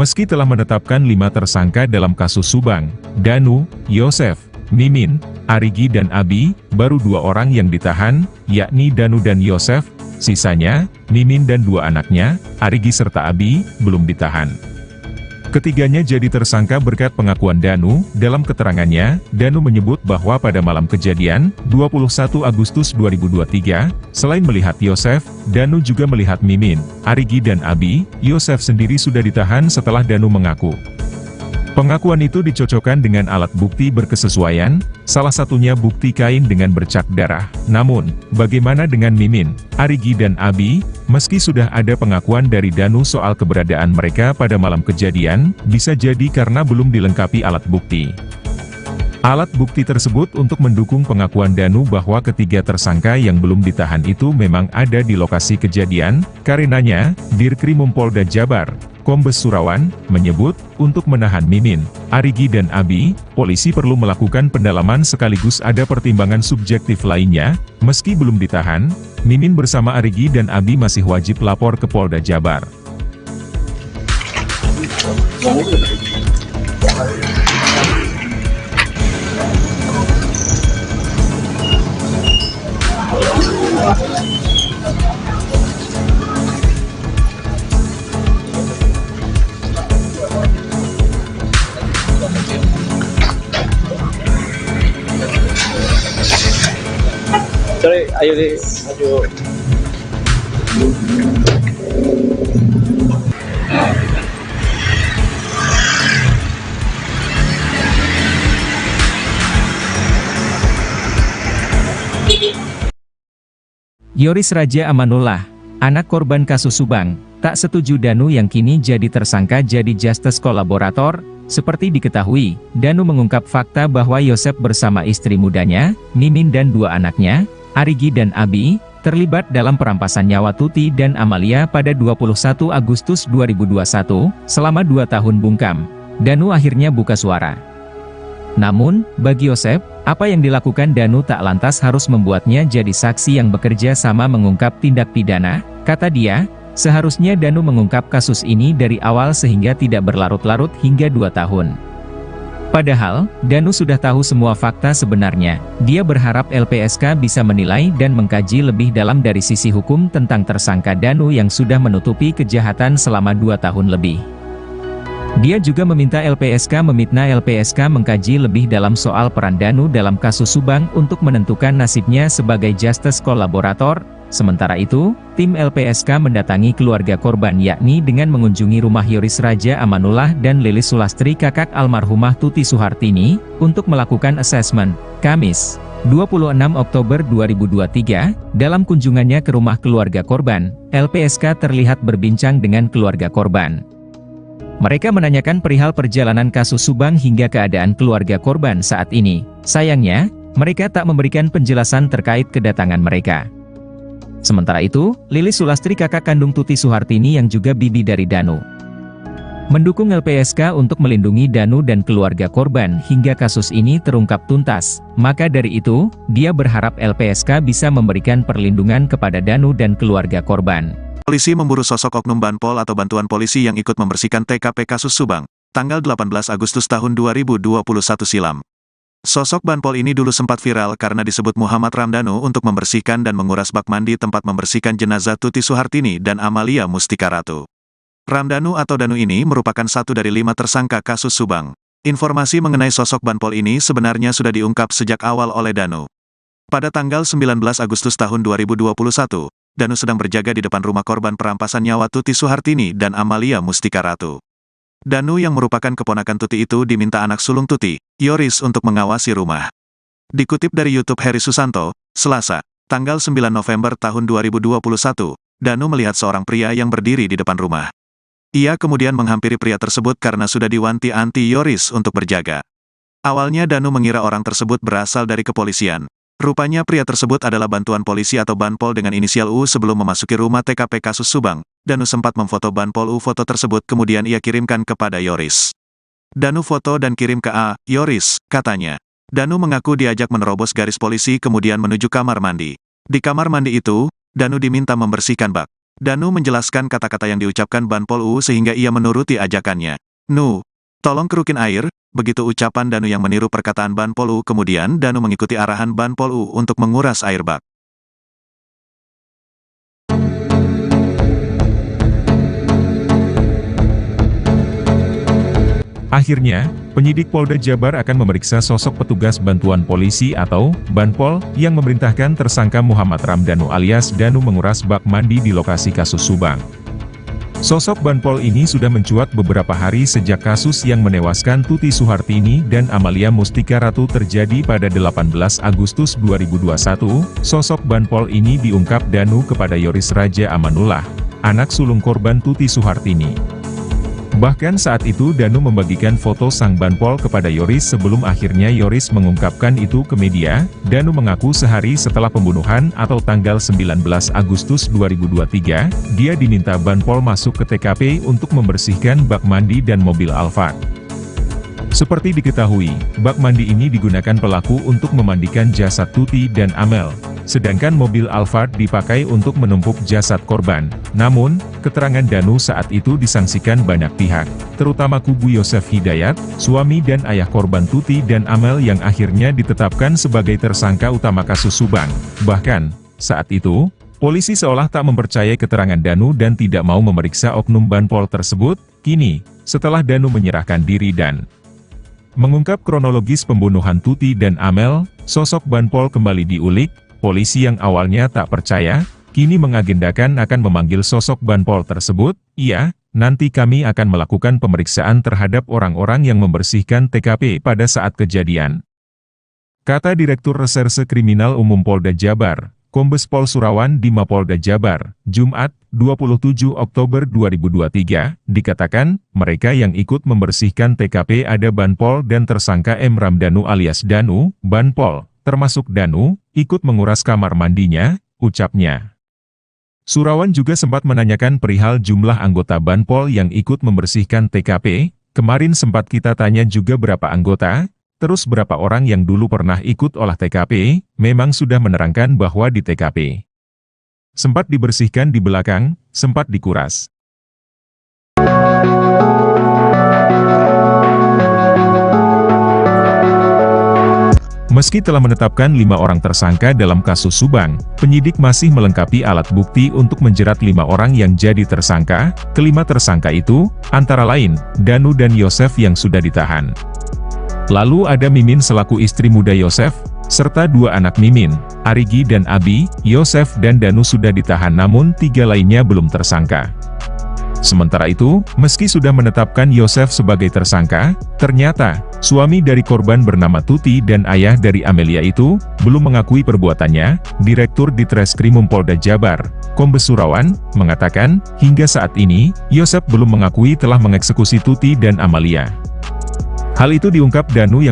Meski telah menetapkan 5 tersangka dalam kasus Subang, Danu, Yosef, Mimin, Arigi dan Abi, baru 2 orang yang ditahan, yakni Danu dan Yosef. Sisanya, Mimin dan 2 anaknya, Arigi serta Abi, belum ditahan. Ketiganya jadi tersangka berkat pengakuan Danu. Dalam keterangannya, Danu menyebut bahwa pada malam kejadian, 21 Agustus 2023, selain melihat Yosef, Danu juga melihat Mimin, Arigi dan Abi. Yosef sendiri sudah ditahan setelah Danu mengaku. Pengakuan itu dicocokkan dengan alat bukti berkesesuaian, salah satunya bukti kain dengan bercak darah. Namun, bagaimana dengan Mimin, Arigi dan Abi? Meski sudah ada pengakuan dari Danu soal keberadaan mereka pada malam kejadian, bisa jadi karena belum dilengkapi alat bukti. Alat bukti tersebut untuk mendukung pengakuan Danu bahwa ketiga tersangka yang belum ditahan itu memang ada di lokasi kejadian. Karenanya, Dirkrimum Polda Jabar, Kombes Surawan, menyebut, untuk menahan Mimin, Arigi dan Abi, polisi perlu melakukan pendalaman sekaligus ada pertimbangan subjektif lainnya. Meski belum ditahan, Mimin bersama Arigi dan Abi masih wajib lapor ke Polda Jabar. Sorry, ayo deh, maju. Yoris Raja Amanullah, anak korban kasus Subang, tak setuju Danu yang kini jadi tersangka jadi justice kolaborator. Seperti diketahui, Danu mengungkap fakta bahwa Yosef bersama istri mudanya, Mimin dan 2 anaknya, Arigi dan Abi, terlibat dalam perampasan nyawa Tuti dan Amalia pada 21 Agustus 2021, selama 2 tahun bungkam. Danu akhirnya buka suara. Namun, bagi Yosef, apa yang dilakukan Danu tak lantas harus membuatnya jadi saksi yang bekerja sama mengungkap tindak pidana. Kata dia, seharusnya Danu mengungkap kasus ini dari awal sehingga tidak berlarut-larut hingga 2 tahun. Padahal, Danu sudah tahu semua fakta sebenarnya. Dia berharap LPSK bisa menilai dan mengkaji lebih dalam dari sisi hukum tentang tersangka Danu yang sudah menutupi kejahatan selama 2 tahun lebih. Dia juga meminta LPSK mengkaji lebih dalam soal peran Danu dalam kasus Subang untuk menentukan nasibnya sebagai justice kolaborator. Sementara itu, tim LPSK mendatangi keluarga korban yakni dengan mengunjungi rumah Yoris Raja Amanullah dan Lilis Sulastri kakak almarhumah Tuti Suhartini, untuk melakukan asesmen. Kamis, 26 Oktober 2023, dalam kunjungannya ke rumah keluarga korban, LPSK terlihat berbincang dengan keluarga korban. Mereka menanyakan perihal perjalanan kasus Subang hingga keadaan keluarga korban saat ini. Sayangnya, mereka tak memberikan penjelasan terkait kedatangan mereka. Sementara itu, Lilis Sulastri kakak kandung Tuti Suhartini yang juga bibi dari Danu, mendukung LPSK untuk melindungi Danu dan keluarga korban hingga kasus ini terungkap tuntas. Maka dari itu, dia berharap LPSK bisa memberikan perlindungan kepada Danu dan keluarga korban. Polisi memburu sosok oknum Banpol atau bantuan polisi yang ikut membersihkan TKP kasus Subang, tanggal 18 Agustus tahun 2021 silam. Sosok Banpol ini dulu sempat viral karena disebut Muhammad Ramdhanu untuk membersihkan dan menguras bak mandi tempat membersihkan jenazah Tuti Suhartini dan Amalia Mustika Ratu. Ramdhanu atau Danu ini merupakan satu dari 5 tersangka kasus Subang. Informasi mengenai sosok Banpol ini sebenarnya sudah diungkap sejak awal oleh Danu. Pada tanggal 19 Agustus tahun 2021, Danu sedang berjaga di depan rumah korban perampasan nyawa Tuti Suhartini dan Amalia Mustika Ratu. Danu yang merupakan keponakan Tuti itu diminta anak sulung Tuti, Yoris, untuk mengawasi rumah. Dikutip dari YouTube Heri Susanto, Selasa, tanggal 9 November tahun 2021, Danu melihat seorang pria yang berdiri di depan rumah. Ia kemudian menghampiri pria tersebut karena sudah diwanti-wanti Yoris untuk berjaga. Awalnya Danu mengira orang tersebut berasal dari kepolisian. Rupanya pria tersebut adalah bantuan polisi atau Banpol dengan inisial U. Sebelum memasuki rumah TKP kasus Subang, Danu sempat memfoto Banpol U. Foto tersebut kemudian ia kirimkan kepada Yoris. Danu foto dan kirim ke Yoris, katanya. Danu mengaku diajak menerobos garis polisi kemudian menuju kamar mandi. Di kamar mandi itu, Danu diminta membersihkan bak. Danu menjelaskan kata-kata yang diucapkan Banpol UU sehingga ia menuruti ajakannya. "Nu, tolong kerukin air," begitu ucapan Danu yang meniru perkataan Banpol UU. Kemudian Danu mengikuti arahan Banpol UU untuk menguras air bak. Akhirnya, penyidik Polda Jabar akan memeriksa sosok petugas bantuan polisi atau Banpol yang memerintahkan tersangka Muhammad Ramdhanu alias Danu menguras bak mandi di lokasi kasus Subang. Sosok Banpol ini sudah mencuat beberapa hari sejak kasus yang menewaskan Tuti Suhartini dan Amalia Mustika Ratu terjadi pada 18 Agustus 2021. Sosok Banpol ini diungkap Danu kepada Yoris Raja Amanullah, anak sulung korban Tuti Suhartini. Bahkan saat itu Danu membagikan foto sang Banpol kepada Yoris sebelum akhirnya Yoris mengungkapkan itu ke media. Danu mengaku sehari setelah pembunuhan atau tanggal 19 Agustus 2023, dia diminta Banpol masuk ke TKP untuk membersihkan bak mandi dan mobil Alphard. Seperti diketahui, bak mandi ini digunakan pelaku untuk memandikan jasad Tuti dan Amel, sedangkan mobil Alphard dipakai untuk menumpuk jasad korban. Namun, keterangan Danu saat itu disangsikan banyak pihak, terutama kubu Yosef Hidayat, suami dan ayah korban Tuti dan Amel yang akhirnya ditetapkan sebagai tersangka utama kasus Subang. Bahkan, saat itu, polisi seolah tak mempercayai keterangan Danu dan tidak mau memeriksa oknum Banpol tersebut. Kini, setelah Danu menyerahkan diri dan mengungkap kronologis pembunuhan Tuti dan Amel, sosok Banpol kembali diulik. Polisi yang awalnya tak percaya, kini mengagendakan akan memanggil sosok Banpol tersebut. "Iya, nanti kami akan melakukan pemeriksaan terhadap orang-orang yang membersihkan TKP pada saat kejadian," kata Direktur Reserse Kriminal Umum Polda Jabar, Kombes Pol Surawan di Mapolda Jabar, Jumat, 27 Oktober 2023, dikatakan, mereka yang ikut membersihkan TKP ada Banpol dan tersangka M. Ramdhanu alias Danu. Banpol, termasuk Danu, ikut menguras kamar mandinya, ucapnya. Surawan juga sempat menanyakan perihal jumlah anggota Banpol yang ikut membersihkan TKP. Kemarin sempat kita tanya juga berapa anggota, terus berapa orang yang dulu pernah ikut olah TKP, memang sudah menerangkan bahwa di TKP sempat dibersihkan di belakang, sempat dikuras. Meski telah menetapkan 5 orang tersangka dalam kasus Subang, penyidik masih melengkapi alat bukti untuk menjerat 5 orang yang jadi tersangka. Kelima tersangka itu, antara lain, Danu dan Yosef yang sudah ditahan. Lalu ada Mimin selaku istri muda Yosef, serta 2 anak Mimin, Arigi dan Abi. Yosef dan Danu sudah ditahan namun 3 lainnya belum tersangka. Sementara itu, meski sudah menetapkan Yosef sebagai tersangka, ternyata, suami dari korban bernama Tuti dan ayah dari Amelia itu, belum mengakui perbuatannya. Direktur Ditreskrimum Polda Jabar, Kombes Surawan, mengatakan, hingga saat ini, Yosef belum mengakui telah mengeksekusi Tuti dan Amalia. Hal itu diungkap Danu yang